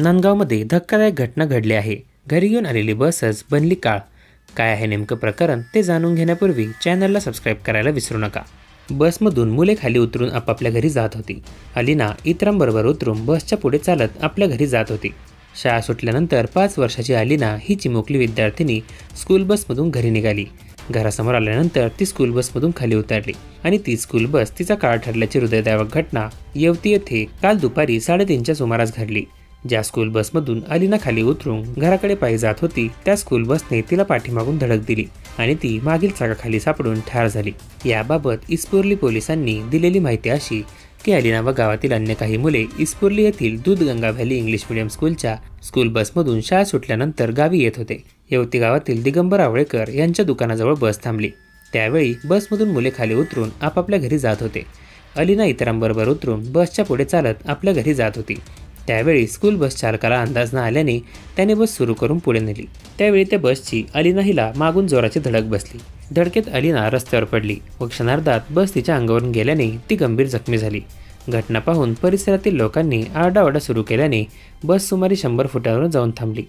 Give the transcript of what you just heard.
नांदगावमध्ये धक्कादायक घटना घडली आहे। घरी घेऊन आलेली बसच बनली काळ। काय आहे नेमकं प्रकरण ते जाणून घेण्यापूर्वी चॅनलला सबस्क्राइब करायला विसरू नका। बसमधून मुले खाली उतरून आपापल्या घरी जात होती। अलिना इतरांबरोबर उतरून बसच्या पुढे चालत आपल्या घरी जात होती। शाळा सुटल्यानंतर 5 वर्षाची अलिना ही चिमुकली विद्यार्थिनी स्कूल बसमधून घरी निघाली। घरासमोर आल्यानंतर ती स्कूल बसमधून खाली उतरली आणि ती स्कूल बस तिचा काळ ठरल्याची हृदयद्रावक घटना येवती येथे काल दुपारी 3:30च्या सुमारास घडली। ज्या स्कूल बसमधून अलिना खाली उतरून घराकडे पायी जात होती त्या स्कूल बसने तिला पाठीमागून धडक दिली आणि ती मागील चाकाखाली सापडून ठार झाली। याबाबत इस्पोर्ली पोलिसांनी दिलेली माहिती अशी की अलिना व गावातील अन्य काही मुले इस्पोर्ली येथील दूधगंगा व्हॅली इंग्लिश मीडियम स्कूलच्या स्कूल बसमधून शाळा सुटल्यानंतर गावी येत होते। येवती गावातील दिगंबर आवळेकर यांच्या दुकानाजवळ बस थांबली। त्यावेळी बसमधून मुले खाली उतरून आपापल्या घरी जात होते। अलिना इतरांबरोबर उतरून बसच्या पुढे चालत आपल्या घरी जात होती। त्यावेळी स्कूल बस चालकाला अंदाज न आल्याने त्याने बस सुरू करून पुढे नेली। त्यावेळी त्या बसची अलिना हिला मागून जोराची धडक बसली। धडकेत अलिना रस्त्यावर पडली व क्षणार्धात बस तिच्या अंगावरून गेल्याने ती गंभीर जखमी झाली। घटना पाहून परिसरातील लोकांनी आरडाओरडा सुरू केल्याने बस सुमारे 100 फुटावरून जाऊन थांबली।